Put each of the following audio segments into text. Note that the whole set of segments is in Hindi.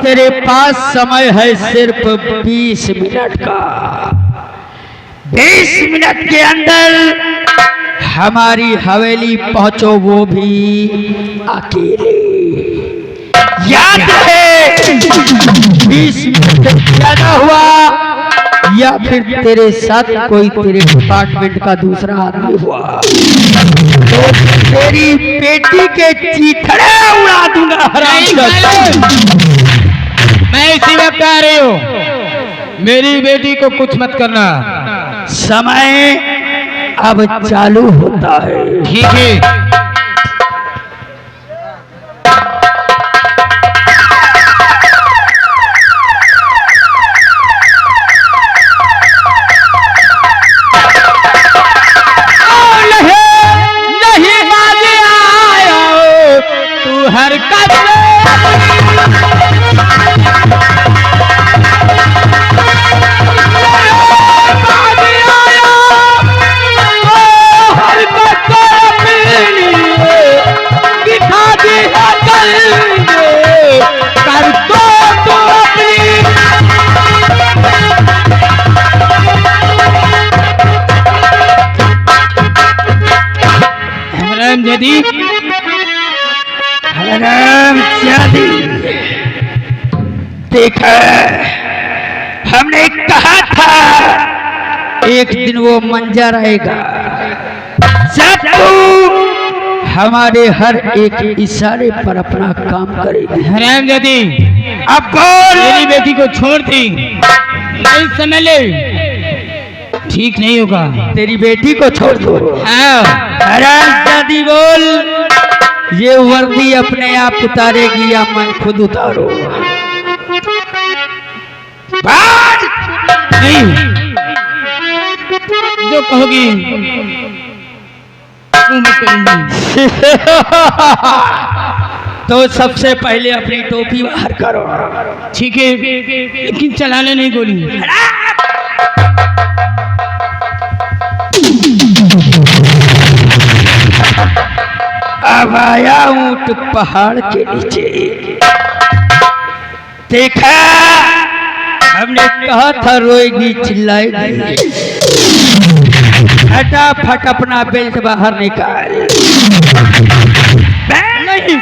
तेरे पास समय है सिर्फ 20 मिनट का। 20 मिनट के अंदर हमारी हवेली पहुंचो, वो भी अकेले। याद है 20 मिनट ज्यादा हुआ या फिर तेरे साथ कोई तेरे डिपार्टमेंट का दूसरा आदमी हुआ तो तेरी बेटी के चीथड़े उड़ा दूंगा। मैं इसी वक्त आ रही हूँ, मेरी बेटी को कुछ मत करना। समय अब चालू होता है। ठीक है। देखा, हमने कहा था एक दिन वो मंजर आएगा जब तू हमारे हर एक इशारे पर अपना काम करेगी। हरामजादी, अब बोल। मेरी बेटी को छोड़ दी, नहीं समझ ले, ठीक नहीं होगा। तेरी बेटी को छोड़ दो। हरामजादी बोल, ये वर्दी अपने आप उतारेगी या मैं खुद उतारू? नहीं, जो कहोगी तो सबसे पहले अपनी टोपी बाहर करो। ठीक है, लेकिन चलाने नहीं गोली। अब आया ऊंट पहाड़ के नीचे। देखा, हमने कहा था रोएगी चिल्लाएगी। फटाफट अपना बेल्ट बाहर निकाल। नहीं,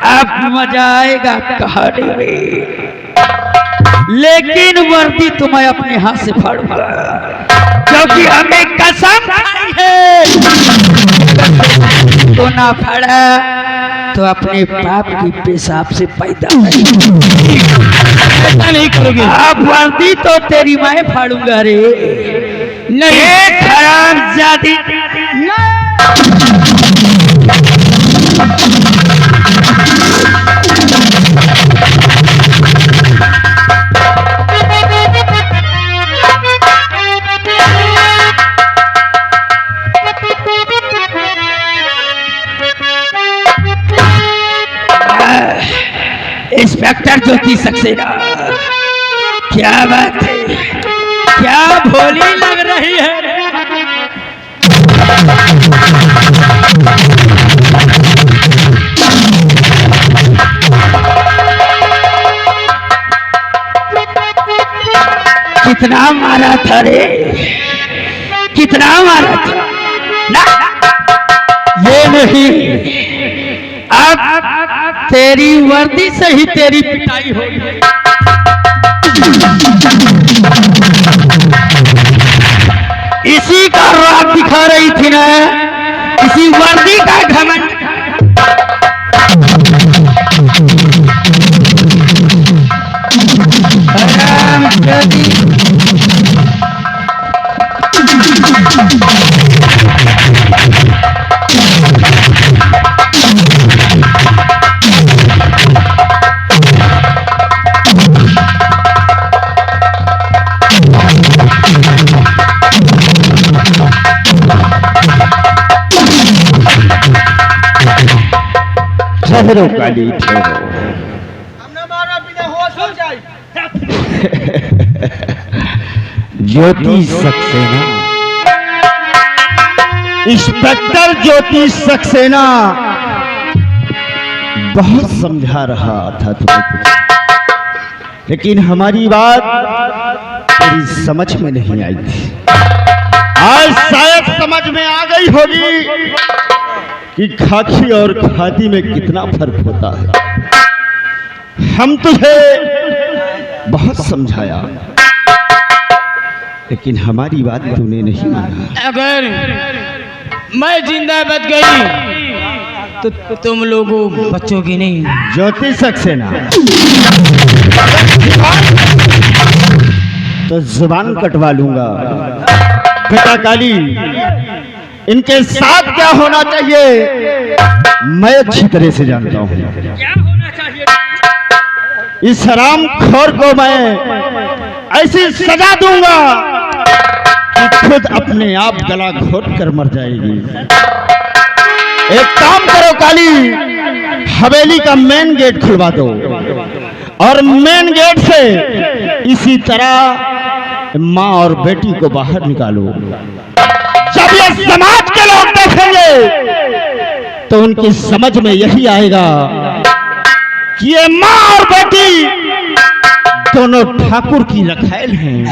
अब मजा आएगा कहानी में, लेकिन वर्दी तुम्हें अपने हाथ से फाड़ूंगा, क्योंकि हमें कसम खाई है तो ना फाड़ा तो अपने बाप की पेशाब से पैदा नहीं करोगे। अब वर्दी तो तेरी मैं फाड़ूंगा रे। नहीं, खराब जाति। इंस्पेक्टर ज्योति सक्सेना, क्या बात है, क्या भोली लग रही है। कितना मारा था रे, कितना मारा था ना, ये नहीं, अब तेरी वर्दी से ही तेरी पिटाई होगी। इसी का राग दिखा रही थी ना, इसी वर्दी का घमंड। ठहरो काली ठहरो। ज्योति सक्सेना, इंस्पेक्टर ज्योति सक्सेना बहुत समझा रहा था तुम्हें कुछ, लेकिन हमारी बात तेरी समझ में नहीं आई थी। आज शायद समझ में आ गई होगी कि खाकी और खादी में कितना फर्क होता है। हम तुझे बहुत समझाया, लेकिन हमारी बात तूने नहीं माना। अगर मैं जिंदा बच गई तो तुम लोगों बच्चोगी नहीं। ज्योति सक्सेना, तो जुबान कटवा लूंगा। बेटा काली, इनके साथ क्या होना चाहिए मैं अच्छी तरह से जानता हूँ। क्या होना चाहिए? इस हरामखोर को मैं ऐसी सजा दूंगा कि खुद अपने आप गला घोट कर मर जाएगी। एक काम करो काली, हवेली का मेन गेट खुलवा दो और मेन गेट से इसी तरह माँ और बेटी को बाहर निकालो। जब ये समाज के लोग देखेंगे तो उनकी समझ में यही आएगा कि ये माँ और बेटी दोनों ठाकुर की रखैल हैं।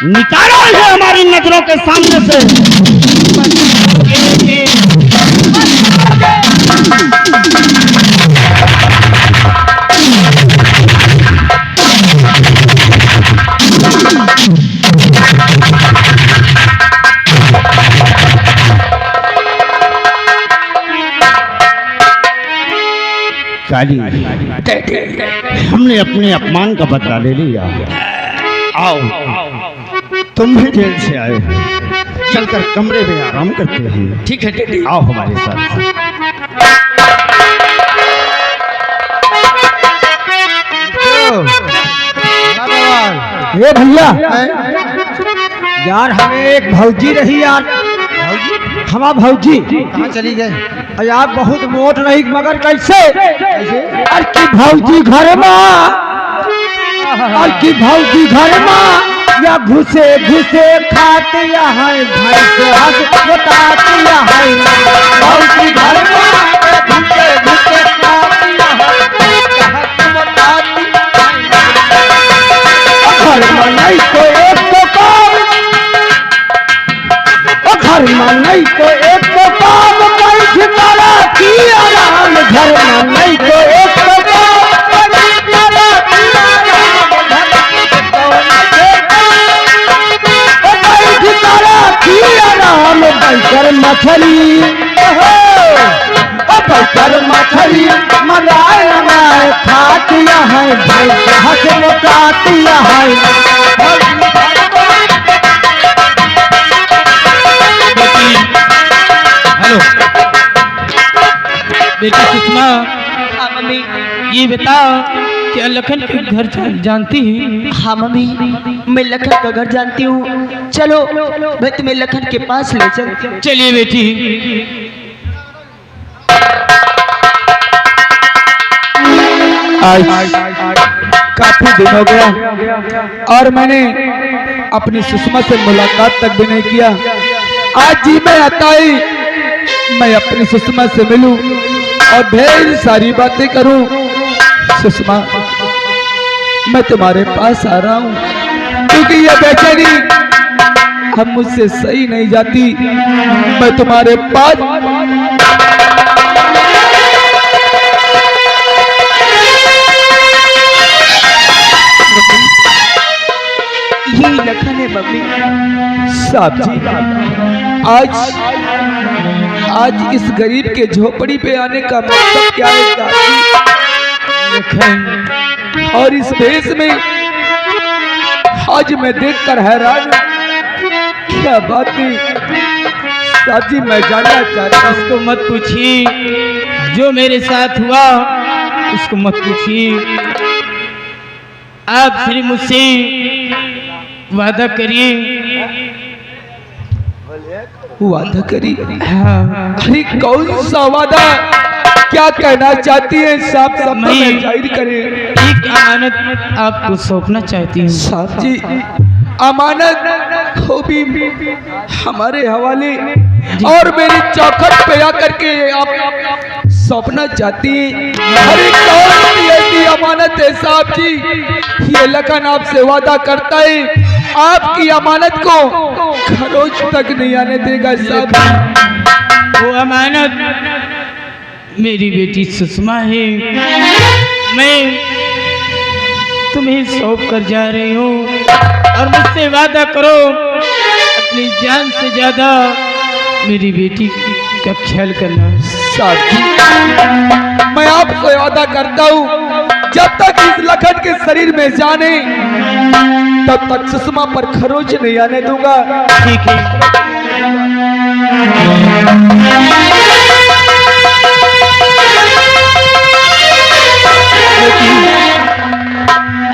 निकालो इसे हमारी नजरों के सामने से। काली, हमने अपने अपमान का बदला ले लिया। आओ, तुम भी जेल से आए हो, चलकर कमरे में आराम करते हैं। ठीक है टेडी, आओ हमारे साथ। ये भैया यार, हमें एक भौजी रही यार। हमारा भौजी कहाँ चली गए? यार बहुत मोट रही, मगर कैसे? अरे की भौजी घर में, अरे की भौजी घर में या घुसे घुसे खाते या है भैंस बताती या है। भौजी घर में घुसे घुसे खाती या है बताती। घर में नहीं तो एक तो काम, घर में नहीं तो एक तो काम बैठ करा की आराम। घर में नहीं तो एक तो काम बैठ करा की आराम। बैठ करा की आराम। बैठकर मछली बैठकर मछली मनाए मनाए खातिया है भैंस हंस मुकातिया है। हेलो बेटी सुषमा, मम्मी। ये बताओ क्या लखन के घर जानती है? हाँ मम्मी, मैं लखन का घर जानती हूँ। चलो मैं तुम्हें लखन के पास ले चलती हूँ। चलिए बेटी। आज काफी दिन हो गया और मैंने अपनी सुषमा से मुलाकात तक भी नहीं किया। आज जी मैं आता ही मैं अपनी सुषमा से मिलूं और ढेर सारी बातें करूं। सुषमा, मैं तुम्हारे पास आ रहा हूं क्योंकि ये बेचैनी हम मुझसे सही नहीं जाती। मैं तुम्हारे पास यही लखन है मम्मी। साहब जी, आज इस गरीब के झोपड़ी पे आने का मतलब क्या है लखन? और इस भेष में आज मैं देखकर हैरान। क्या बात है साहब जी, मैं जानना चाहता हूँ। उसको मत पूछिए, जो मेरे साथ हुआ उसको मत पूछिए। आप सिर्फ मुझसे वादा करिए। वादा करी? हाँ। अरे कौन सा वादा? क्या कहना चाहती है साहब, सब मैं- जाहिर करें। एक अमानत आपको सौंपना चाहती हूँ। साहब जी, अमानत वो भी हमारे हवाले और मेरी चौखट पे आकर के आप सौंपना चाहती हैं। अरे कौन सी ऐसी अमानत है साहब जी, ये लखन आपसे वादा करता है आपकी अमानत को खरोच तक नहीं आने देगा साहब जी। वो अमानत मेरी बेटी सुषमा है। मैं तुम्हें सौंप कर जा रही हूँ और मुझसे वादा करो अपनी जान से ज्यादा मेरी बेटी का ख्याल करना। साहब जी, मैं आपसे वादा करता हूँ जब तक इस लखन के शरीर में जाने तब तक सुषमा पर खरोच नहीं आने दूंगा। ठीक है।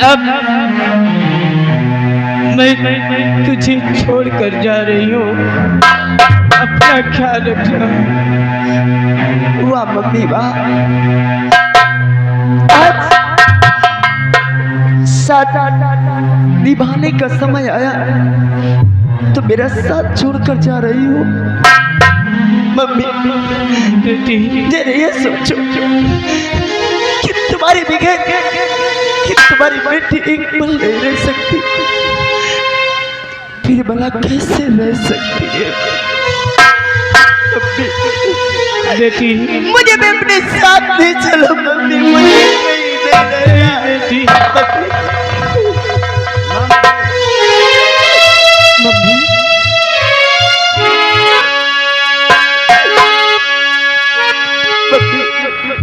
अब मैं तुझे छोड़ कर जा रही हूँ, अपना ख्याल रखना। वाह मम्मी वाह, आज साथ निभाने का समय आया तो मेरा साथ छोड़कर जा रही हो। मम्मी बेटी, जरा ये सोचो कि तुम्हारे बगैर कि तुम्हारी बेटी एक पल नहीं रह सकती, फिर भला कैसे रह सकती है। बेटी, मुझे भी अपने साथ ले चलो मम्मी, मुझे कहीं नहीं रहना। बेटी, मम्मी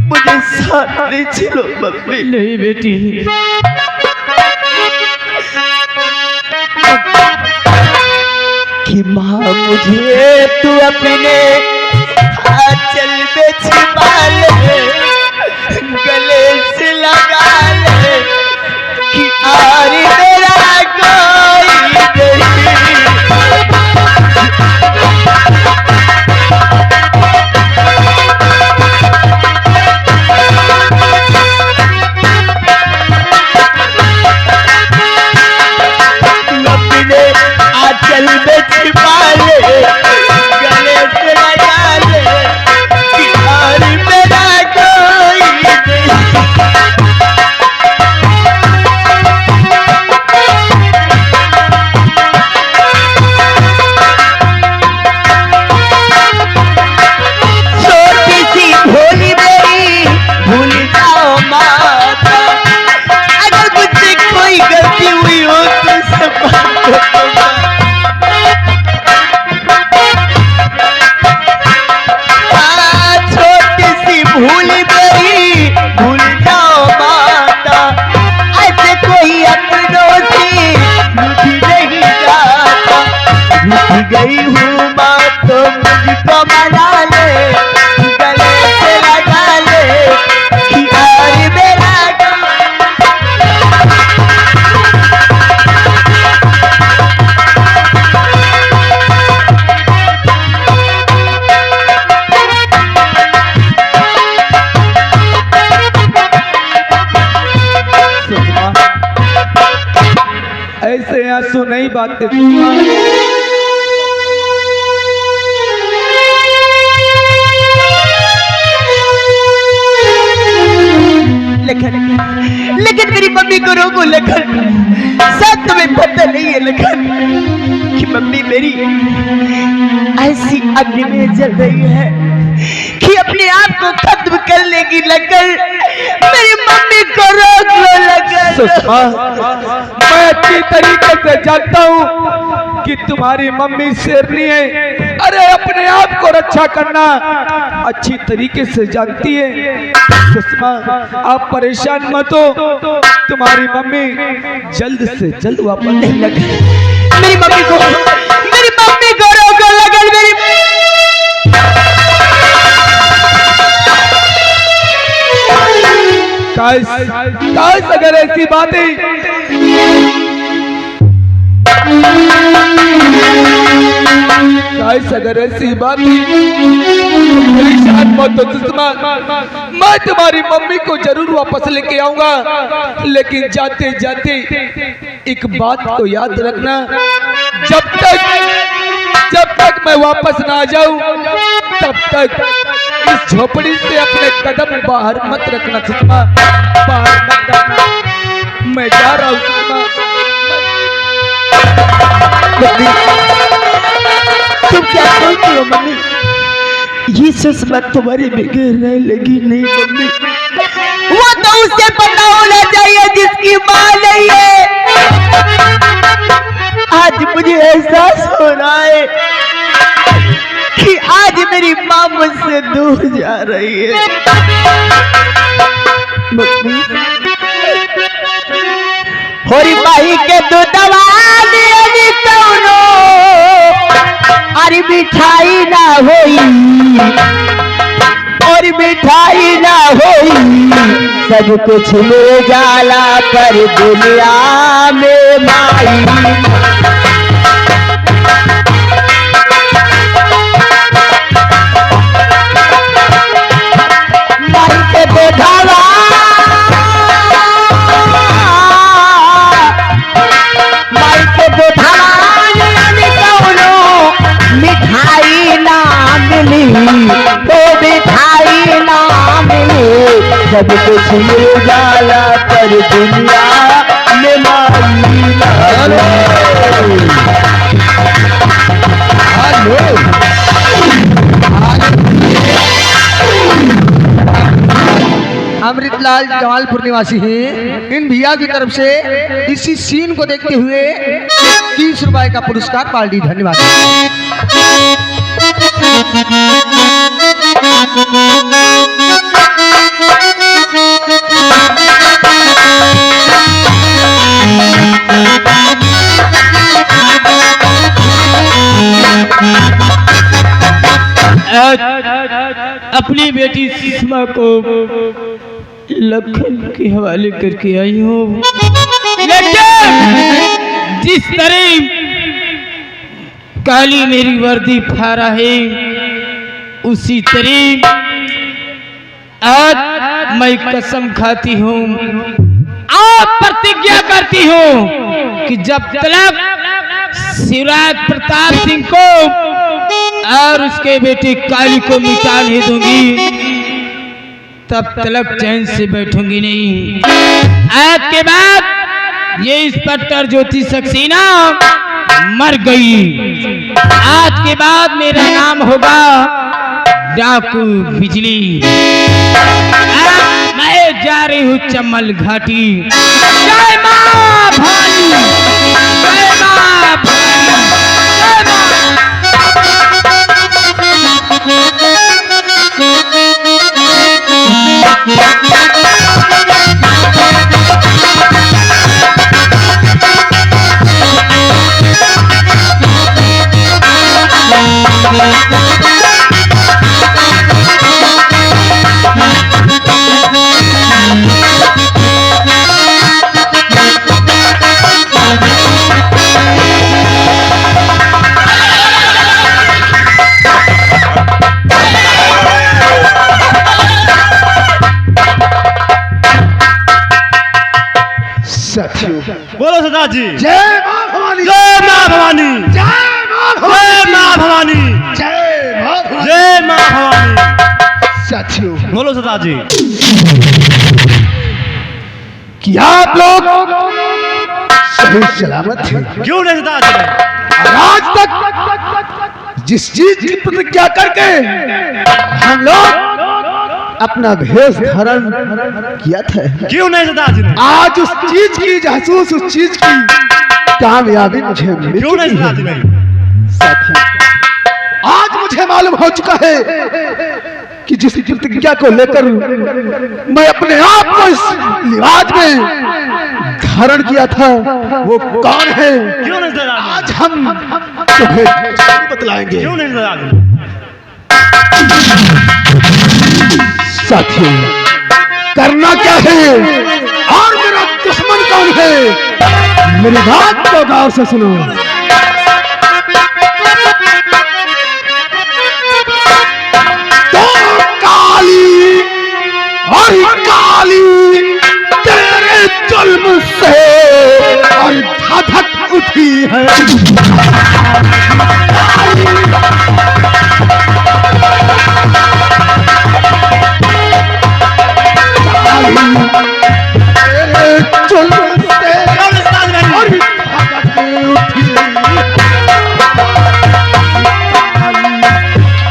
मुझे साथ ले चलो मम्मी। नहीं बेटी, कि माँ मुझे तू अपने आंचल में छिपा ले, गले से लगा ले कि और मेरा कोई नहीं। अपने आंचल में छिपा ले, गले से लगा ले कि और मेरा कोई नहीं। छोटी सी भोली मेरी भूल जाओ माता, अगर मुझसे कोई गलती हुई हो तो सब छोटी सी भूल मेरी भूल जाओ माता, ऐसे कोई अपनों से रूठ नहीं जाता। रूठ गई हूँ माँ तो मुझको मना ले, गले से लगा ले कि और मेरा ऐसे आंसू नहीं बातें। लेकिन मेरी मम्मी को रोको लखन, शायद तुम्हें पता नहीं है लखन कि मम्मी मेरी ऐसी अग्नि में जल रही है कि अपने आप को खत्म कर लेगी लखन। मेरी मम्मी को रोक लो लखन। सुषमा, मैं अच्छी तरीके से जानता हूँ कि तुम्हारी मम्मी शेरनी है। अरे अपने आप को रक्षा करना अच्छी तरीके से जानती है। सुषमा, आप परेशान मत हो, तुम्हारी मम्मी जल्द से जल्द वापस नहीं लगे। मेरी मम्मी को रोको लगन। मेरी काश अगर ऐसी बातें ख्वाहिश अगर ऐसी बात थी मेरी शान मत हो सुषमा, मैं तुम्हारी मम्मी को जरूर वापस लेके आऊंगा, लेकिन जाते जाते एक बात को याद रखना, जब तक मैं वापस ना आ जाऊं तब तक इस झोपड़ी से अपने कदम बाहर मत रखना सुषमा, बाहर मत रखना। मैं जा रहा हूं सुषमा। तुम क्या बोलती हो मम्मी? ये सुषमा तुम्हारे बगैर रह लगी नहीं मम्मी। वो तो उसे पता होना चाहिए जिसकी माँ नहीं है। आज मुझे एहसास हो रहा है कि आज मेरी माँ मुझसे दूर जा रही है। मम्मी होरी माही के दूधवा दिए कौनो अरे मिठाई ना होई और मिठाई ना होई, सब कुछ ले जाला पर दुनिया में माई। माई के दूधवा मिठाई ना मिली तो मिठाई ना मिली, सब कुछ मिल जाला पर दुनिया में माई ना। अमृतलाल जमालपुर निवासी हैं। इन भैया की तरफ से इसी सीन को देखते हुए 30 रुपए का पुरस्कार पार्टी। धन्यवाद। अपनी बेटी सुषमा को लखन के हवाले करके आई हूँ, लेकिन जिस तरह काली मेरी वर्दी फारा है उसी तरह आज मैं कसम खाती हूँ और प्रतिज्ञा करती हूँ कि जब तक शिवराज प्रताप सिंह को और उसके बेटे काली को मिटा नहीं दूंगी तब तक चैन से बैठूंगी नहीं। आज के बाद ये इंस्पेक्टर ज्योति सक्सेना मर गई। आज के बाद मेरा नाम होगा डाकू बिजली। आज मैं जा रही हूँ चमल घाटी। जय मां भवानी, जय मां भवानी, जय मां। बोलो सदा जी। जय मां भवानी, जय मां भवानी, जय मां जय मां भवानी, जय मां भवानी, जय मां भवानी। साथियों, बोलो सदा जी। कि आप लोग सही सलामत हैं। क्यों नहीं सदा जी? और आज तक जिस चीज की प्रतिज्ञा करके हम लोग अपना भेष धारण किया था, क्यों नहीं सदा जी? आज उस चीज की जासूस, उस चीज की कामयाबी मुझे मिल क्यों नहीं सदा चुकी जी? है। साथी, आज मुझे मालूम हो चुका है कि जिस प्रतिज्ञा को लेकर मैं अपने आप को इस लिबास में धारण किया था वो कौन है। क्यों नहीं सदा जी? आज हम तुम्हें जरूर बतलाएंगे। क्यों नहीं सदा जी? साथियों, करना क्या है और मेरा दुश्मन कौन है, मेरी बात को गौर से सुनो। और काली तेरे जुल्म से और धधक उठी है। तेरे जुल्म से और धधक उठी,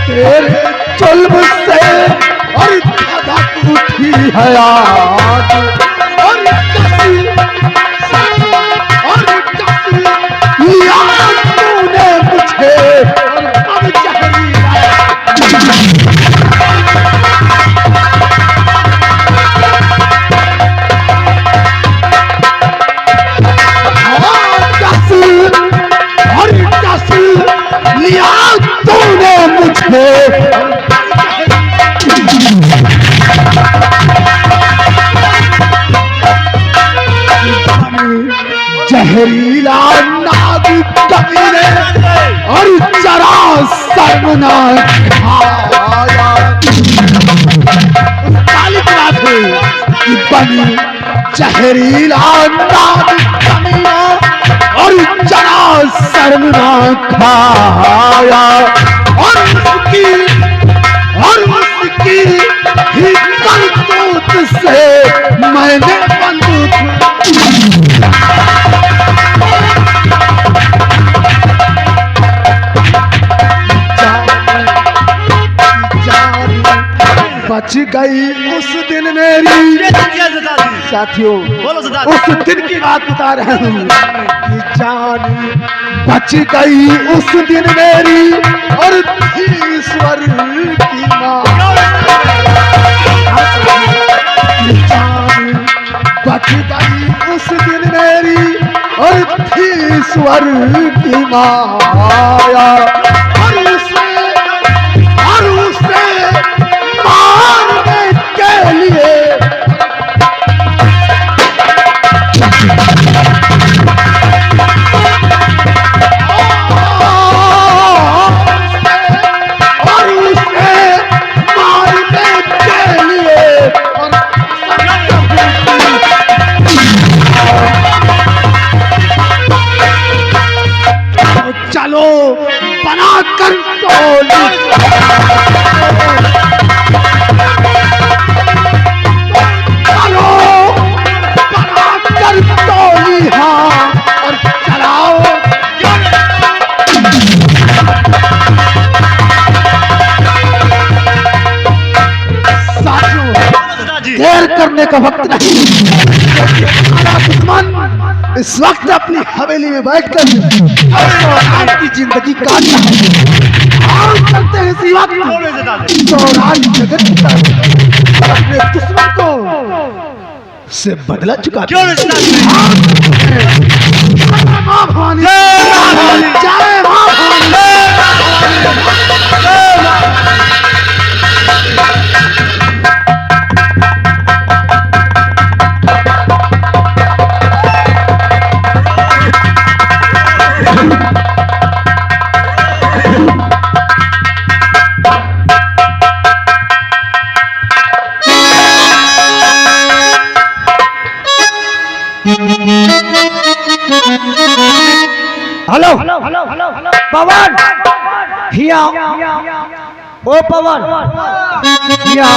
तेरे जुल्म से और धधक उठी है आज। और कसी लिया तूने मुझे और अब जहरीला और कसी लिया तूने मुझे। जहरीला नाग कबीरे और जरा शर्मनाक खाया। उस काली बात है कि बनी जहरीला नाग कबीरा और जरा शर्मनाक खाया। और उसकी ही करतूत से मैंने बंदूक बच गई उस दिन मेरी। साथियों उस दिन की बात बता रहा हूँ कि जान बच गई उस दिन मेरी और थी ईश्वर की माँ। जान बच गई उस दिन मेरी और थी ईश्वर की माया। और उसे मारने के लिए चलो बना कर टोली। चलो बना कर टोली हाँ और चलाओ। साथियों देर करने का वक्त नहीं। दुश्मन इस वक्त अपनी हवेली में बैठकर आपकी जिंदगी काटना है। चलते हैं इसी वक्त तो राज जगत की तरफ अपने दुश्मन को से बदला चुका। क्यों मां भवानी जय मां भवानी। हेलो पवन हिया ओ पवन हिया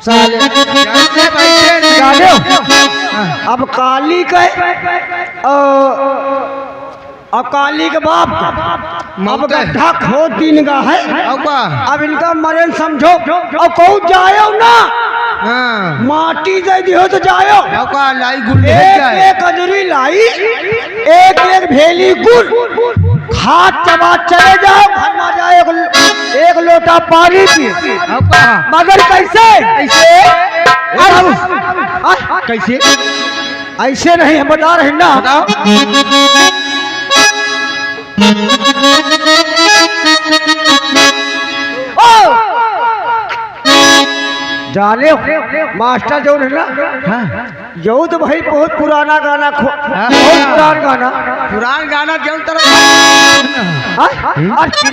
साले अब काली के अकाली के बाप अब गड्ढा खोद दिन का है। अब इनका मरण समझो और कौन जायो ना माटी दे दियो तो जायो। एक अजरी लाई एक भेली गुड़ खाद चबा चले जाओ घर में जाए एक लोटा पानी पी। मगर कैसे कैसे ऐसे नहीं हम बता रहे ना। जाने मास्टर जो है ना, जो तो भाई बहुत पुराना गाना बहुत पुराना गाना, पुरान गाना जौन तरह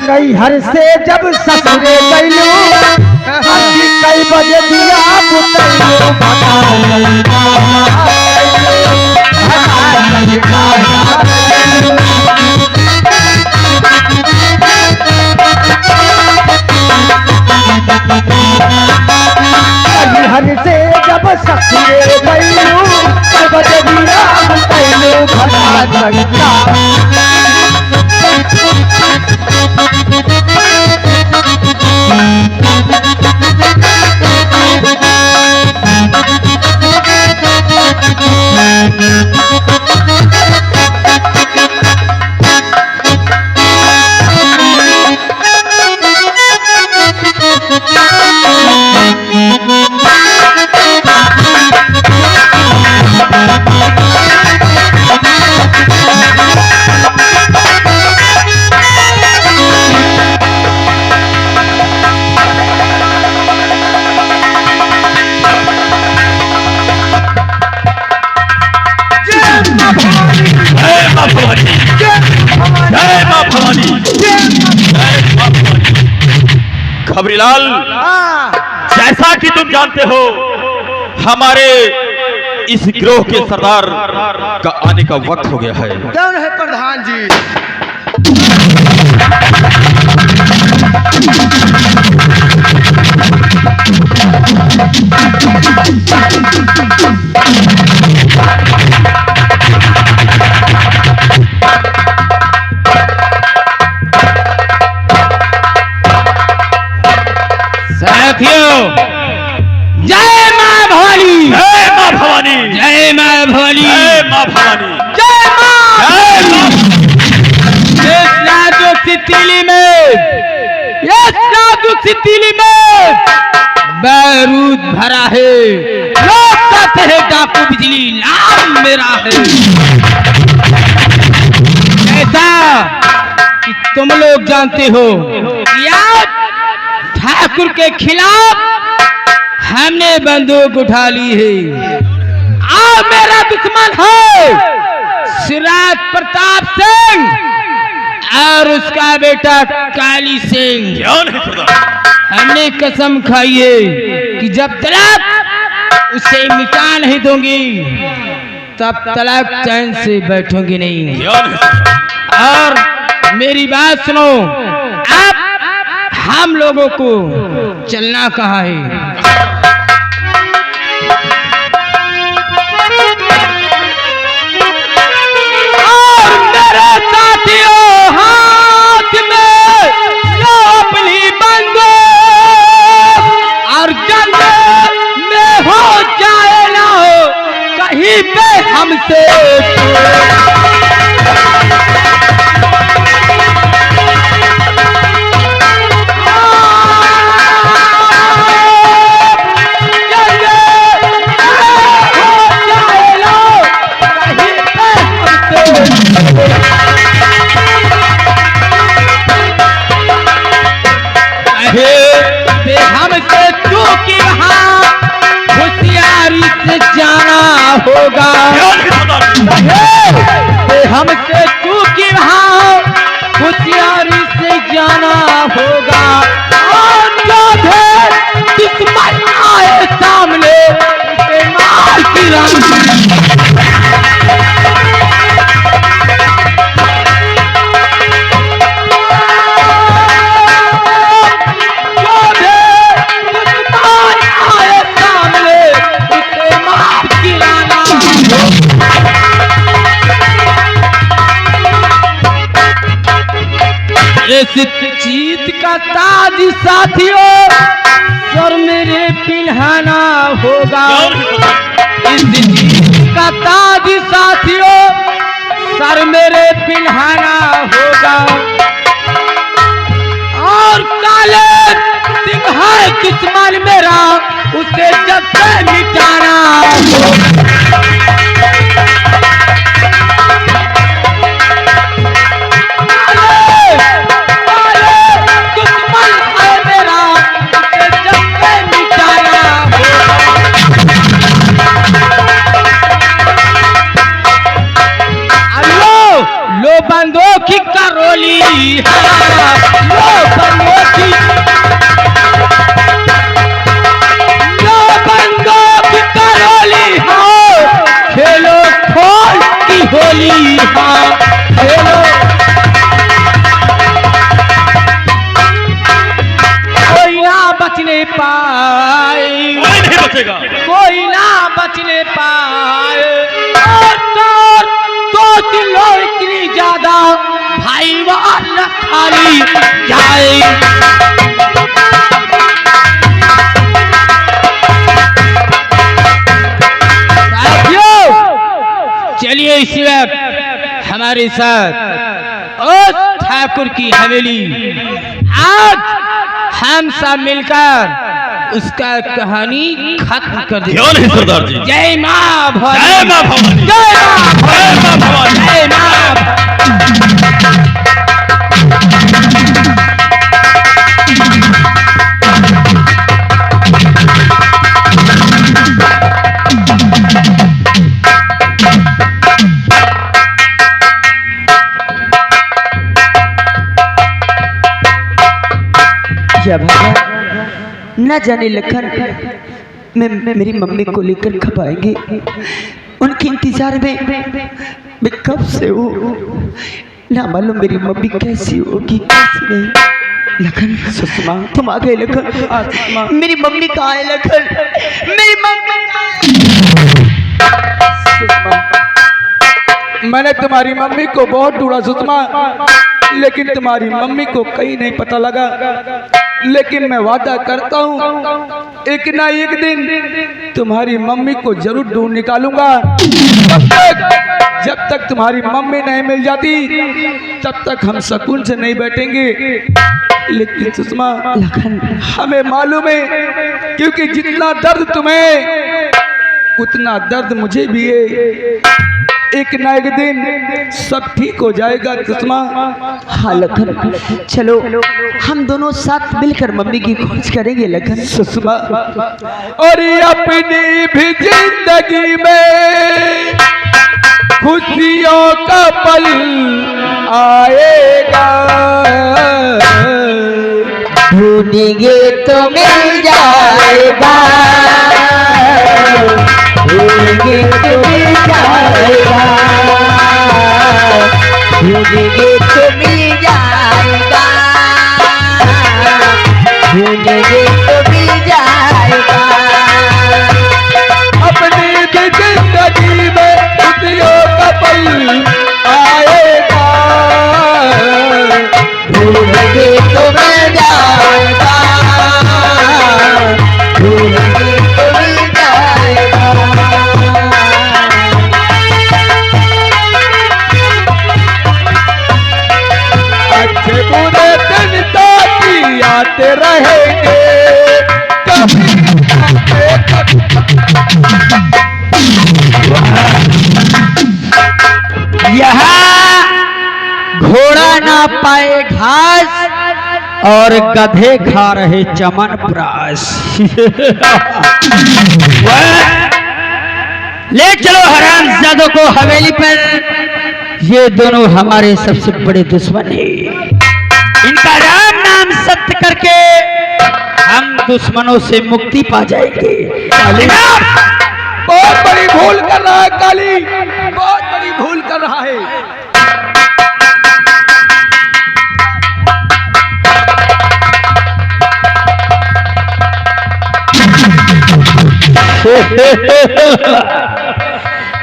नहीं हर से जब ससुरे गइलू कई बजे दिया हर से जब ससुरे गइलू कई बजे दिया भगा सकता। खबरीलाल, जैसा कि तुम जानते हो हमारे इस गिरोह के सरदार का आने का वक्त हो गया है। कौन है प्रधान जी? साथियों, जय मां भवानी, जय मां भवानी, जय मां भवानी, जय मां भवानी, जय मां। इस नाजुक सी तीली में बारूद भरा है। लोग कहते हैं डाकू बिजली, नाम मेरा है। ऐसा कि तुम लोग जानते हो कि आज ठाकुर के खिलाफ हमने बंदूक उठा ली है। आज मेरा दुश्मन है सिराज प्रताप सिंह और उसका बेटा काली सिंह। हमने कसम खाई है कि जब तक उसे मिटा नहीं दूंगी तब तक चैन से बैठूंगी नहीं। और मेरी बात सुनो, आप हम लोगों को चलना कहाँ है? और मेरे साथियों, हाथ में लो अपनी बंदूक और जंग में हो जाए ना कहीं पे हमसे। हमसे चूकी वहाँ होशियारी से जाना होगा। हमसे चूकी वहाँ होशियारी से जाना होगा। और जो भी दुश्मन आए सामने उसे मार गिराना। इस चीत का ताज साथियों सर मेरे पिन्हाना होगा। इस चीत का ताज साथियों सर मेरे पिन्हाना होगा। और काले सिंह है दुश्मन मेरा, उसे जब से मिटाना होगा। बचने पाए, कोई नहीं बचेगा। कोई ना बचने पाए। और तो किलो इतनी ज्यादा भाई वार खाली जाए। चलिए इसी वक्त हमारे साथ उस ठाकुर की हवेली, आज हम सब मिलकर उसका कहानी खत्म कर देंगे। क्यों नहीं सरदार जी? जय माँ भवानी, जय माँ भवानी, जय माँ भवानी, जय माँ भवानी। जय माँ। या भगवान, न जाने लखन मैं मेरी मम्मी को लेकर कब आएंगे। उनके इंतजार में मैं कब से हूँ, ना मालूम मेरी मम्मी कैसी होगी कैसी नहीं। लखन सुषमा तुम आ गए। लखन मेरी मम्मी कहाँ है? लखन मेरी मम्मी सुषमा, मैंने तुम्हारी मम्मी को बहुत ढूंढा सुषमा, लेकिन तुम्हारी मम्मी को कहीं नहीं पता लगा। लेकिन मैं वादा करता हूँ एक ना एक दिन तुम्हारी मम्मी को जरूर ढूंढ निकालूंगा। जब तक तुम्हारी मम्मी नहीं मिल जाती तब तक हम सुकून से नहीं बैठेंगे। लेकिन सुषमा, हमें मालूम है, क्योंकि जितना दर्द तुम्हें उतना दर्द मुझे भी है। एक ना एक दिन सब ठीक हो जाएगा सुषमा। हाँ लखन, चलो हम दोनों साथ मिलकर मम्मी की खोज करेंगे। लखन सुषमा, और अपनी भी जिंदगी में खुशियों का पल आएगा। ढूंढेंगे तो मिल जाएगा, ढूंढेंगे तो मिल जाएगा, ढूंढेंगे तो मिल जाएगा, ढूंढेंगे तो मिल जाएगा। अपनी भी जिंदगी में खुशियों का पल आएगा। ढूंढेंगे तो मिल जाएगा, ढूंढेंगे तो मिल जाएगा। अच्छे बुरे दिन साथी आते रहेंगे, कभी यहाँ घोड़ा ना पाए घास और गधे खा रहे चमनप्राश। ले चलो हरामजादों को हवेली पर। ये दोनों हमारे सबसे बड़े दुश्मन हैं। इनका राम नाम सत्य करके हम दुश्मनों से मुक्ति पा जाएंगे। बहुत बड़ी भूल कर रहा है काली, बहुत बड़ी भूल कर रहा है।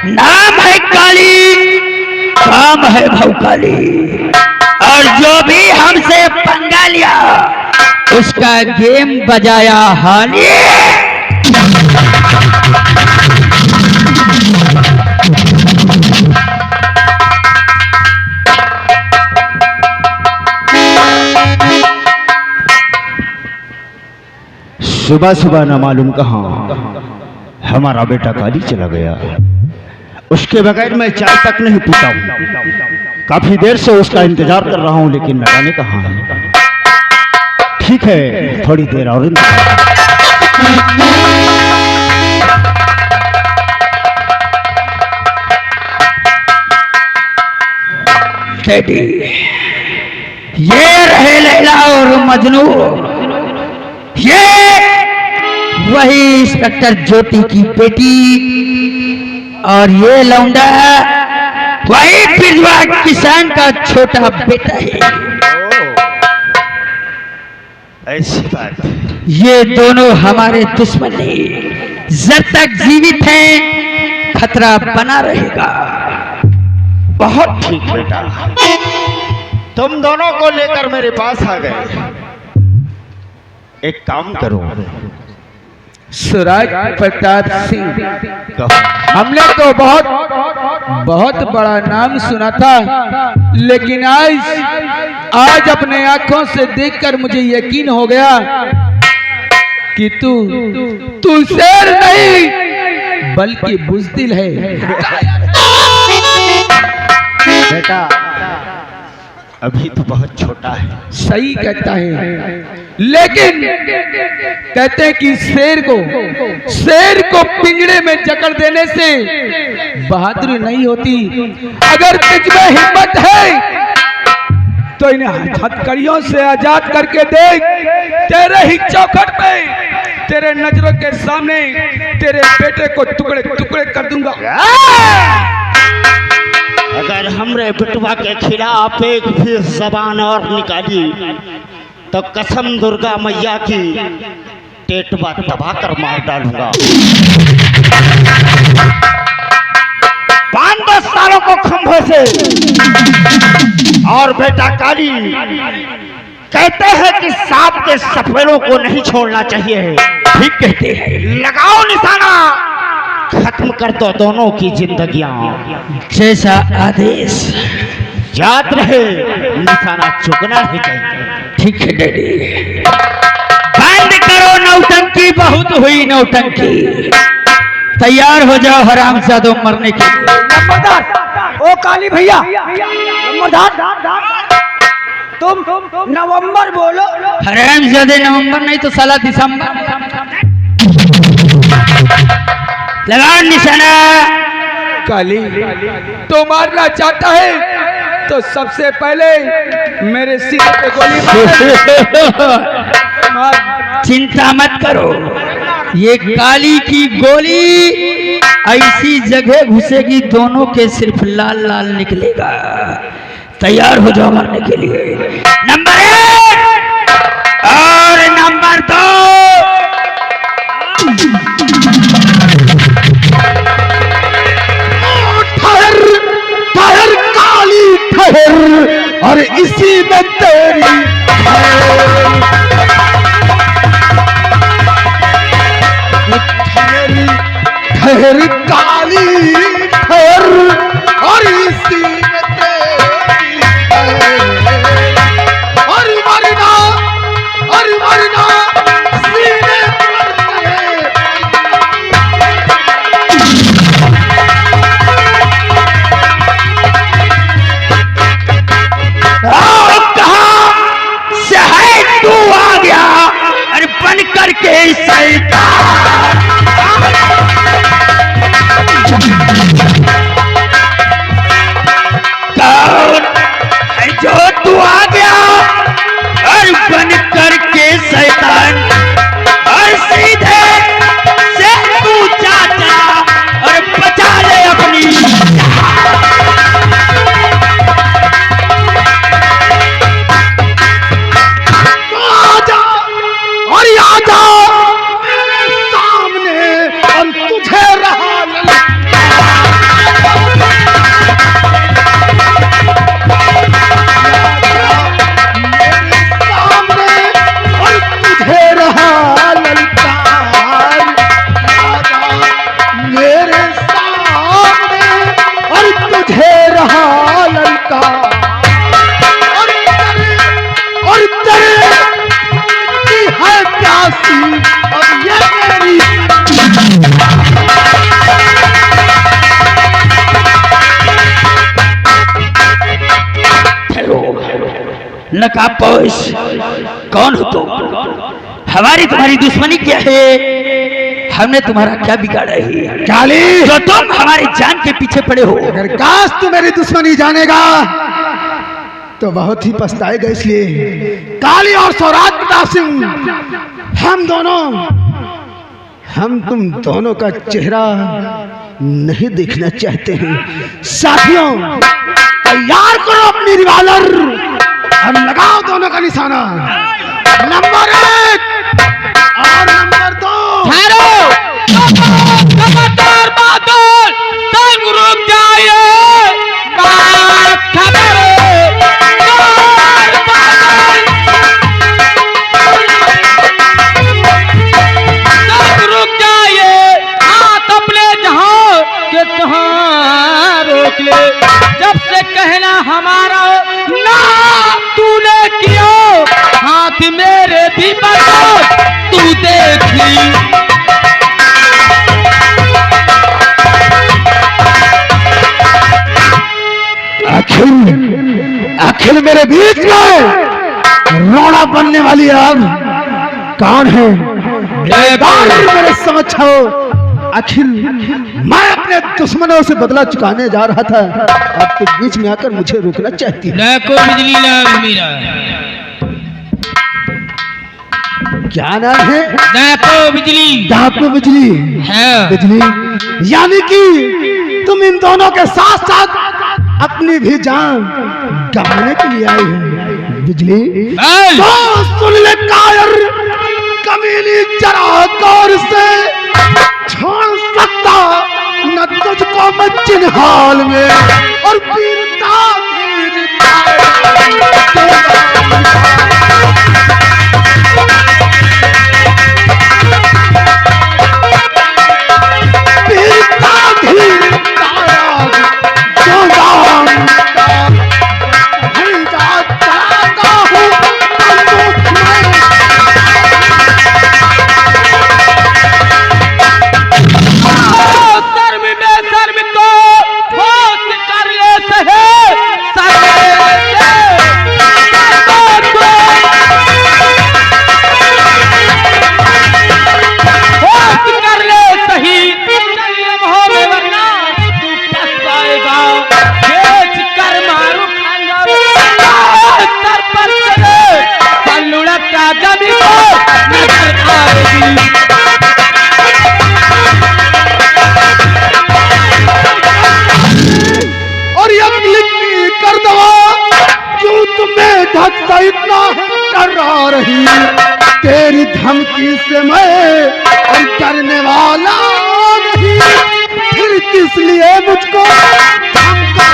नाम है काली, काम है भौकाली, और जो भी हमसे पंगा लिया उसका गेम बजाया हाली। सुबह सुबह न मालूम कहाँ हमारा बेटा काली चला गया। उसके बगैर मैं चाय तक नहीं पीता हूँ। काफी देर से उसका इंतजार कर रहा हूँ, लेकिन न जाने कहाँ है। ठीक है, थोड़ी देर और इंतजार। टेडी, ये रहे लैला और मजनू। ये वही इंस्पेक्टर ज्योति की बेटी, और ये लौंडा वही बिरवा किसान का छोटा बेटा है। ऐसी बात है। ये दोनों हमारे दुश्मन हैं। जब तक जीवित हैं खतरा बना रहेगा। बहुत ठीक बेटा, तुम दोनों को लेकर मेरे पास आ गए। एक काम करो, स्वराज प्रताप सिंह, कहो। हमने तो बहुत बड़ा नाम सुना था, लेकिन आज अपने आंखों से देखकर मुझे यकीन हो गया कि तू शेर नहीं बल्कि बुज़दिल है। बेटा अभी तो बहुत छोटा है। सही कहता है, लेकिन कहते हैं कि शेर को पिंजरे में जकड़ देने से बहादुरी नहीं होती। अगर तुझ में हिम्मत है तो इन्हें हथकड़ियों से आजाद करके देख। तेरे ही चौखट पे, तेरे नजरों के सामने तेरे बेटे को टुकड़े टुकड़े कर दूंगा। अगर हमरे बिटवा के खिलाफ एक भी जबान और निकाली तो कसम दुर्गा मैया की टेटवा दबा कर मार डालूंगा। 5-10 सालों को खंभे से। और बेटा काली, कहते हैं कि सांप के सफेरों को नहीं छोड़ना चाहिए। ठीक कहते हैं। लगाओ निशाना, खत्म कर दो दोनों की जिंदगियां। जैसा आदेश। याद रहे, निशाना चुकना नहीं चाहिए। ठीक है डैडी। बंद करो नौटंकी, बहुत हुई नौटंकी। तैयार हो जाओ हरामजादों मरने के लिए। नंबरदार, ओ काली भैया, नंबरदार, तुम नवंबर बोलो। हरामजादे नवंबर नहीं तो साला दिसंबर। लगा निशाना। काली तो मारना चाहता है तो सबसे पहले मेरे सीने पे गोली मार। चिंता मत करो, ये काली की गोली ऐसी जगह घुसेगी दोनों के सिर्फ लाल लाल निकलेगा। तैयार हो जाओ मरने के लिए। नंबर 1 और नंबर 2। ठहर काली ठहर, और इसी में तेरी ठहर काली ठहर, और इसी में तेरी और मरना सीने तू आ गया और बन करके शैतान। जो तू आ गया और बन करके शैतान, और सीधे से तू चाचा और बचा ले अपनी। नकाबपोश कौन हो तुम? हमारी तुम्हारी दुश्मनी क्या है? हमने तुम्हारा क्या बिगाड़ा है? काली, जो तुम हमारी जान के पीछे पड़े हो। अगर काश तू मेरी दुश्मनी जानेगा तो बहुत ही पछताएगा। इसलिए काली और स्वराज प्रताप सिंह, हम तुम दोनों का चेहरा नहीं देखना चाहते हैं। साथियों, तैयार करो अपनी रिवॉल्वर और लगाओ दोनों का निशाना। नंबर 1 और नंबर 2। खबरदार बादल, संग रुक जाइए, बात खबर संग रुक जाइए, हाथ अपने जहां के तहां रोक ले। जब से कहना हमारा ना तूने किया, हाथ मेरे भी बता तू देख ली। आखिर मेरे बीच में रोड़ा बनने वाली अब कौन है? मेरे समझ आओ। आखिर मैं अपने दुश्मनों से बदला चुकाने जा रहा था, आपके बीच में आकर मुझे रोकना चाहती है। लाखों बिजली लाल मीरा, क्या नाम है? लाखों बिजली। डाकू बिजली है बिजली, यानी कि तुम इन दोनों के साथ साथ अपनी भी जान गंवाने के लिए आई हो बिजली। तो सुन ले कायर, कमीनी जरा गौर से, छोड़ सकता न तुझको मैं चिन्हाल में, और वीरता इतना डरा रही तेरी धमकी से मैं और डरने वाला नहीं, फिर किस लिए मुझको धमका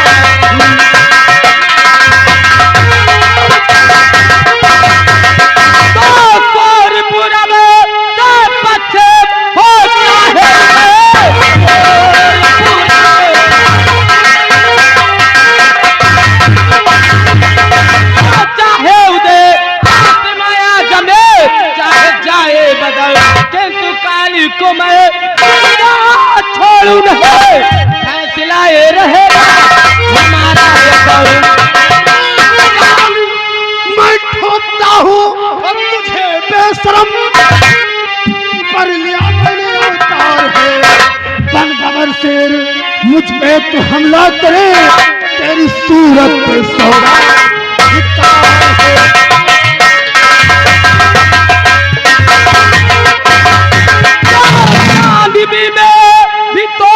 को मैं छोड़ू नहीं, फैसला ये रहेगा हमारा। मैं ठोकता हूँ और तुझे बेशरम पर लिया मैंने अवतार है। बन बबर शेर मुझ पे तो हमला करे, तेरी सूरत पे सौदा भी तो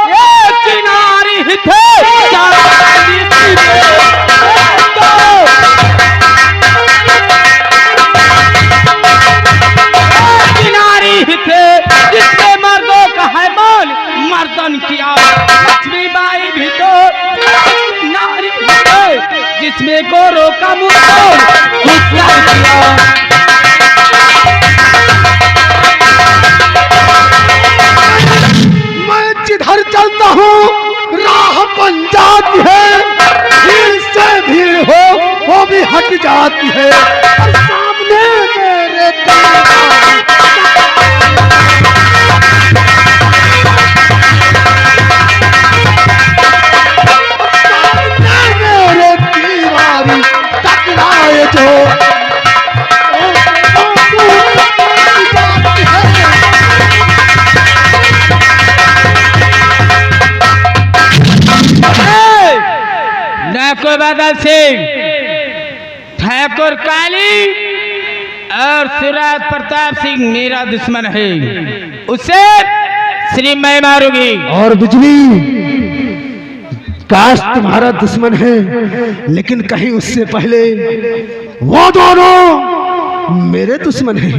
ये किनारी ही थे, किनारी ही थे जिसने मर्दों का है मान मर्दन किया। लक्ष्मी बाई भी तो नारी है जिसमें गोरों का मुंह किया। जिधर चलता हूँ राह बन जाती है, भीड़ से भीड़ हो वो भी हट जाती है, और सामने मेरे दीवारी टकराए जो ठाकुर बादल सिंह, ठाकुर काली और सिराज प्रताप सिंह मेरा दुश्मन है, उसे श्री मैं मारूंगी। और बिजली काश तुम्हारा दुश्मन है, लेकिन कहीं उससे पहले वो दोनों मेरे दुश्मन हैं,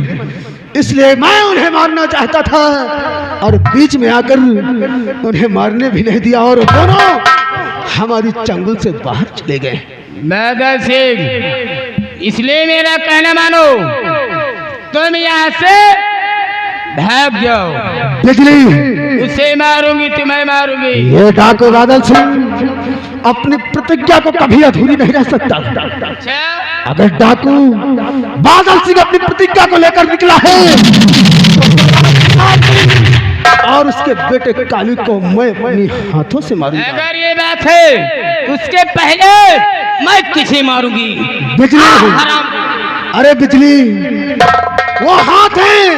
इसलिए मैं उन्हें मारना चाहता था और बीच में आकर उन्हें मारने भी नहीं दिया और दोनों हमारी चंगुल से बाहर चले गए। बादल सिंह, इसलिए मेरा कहना मानो, तुम यहाँ से भाग जाओ। बिजली, उसे मारूंगी, तुम्हें मारूंगी। ये डाकू बादल सिंह अपनी प्रतिज्ञा को कभी अधूरी नहीं रह सकता। अच्छा, अगर डाकू बादल सिंह अपनी प्रतिज्ञा को लेकर निकला है और उसके बेटे काली को मैं अपने हाथों से मारूंगा। अगर ये बात है, उसके पहले मैं किसे मारूंगी? बिजली, अरे बिजली, वो हाथ है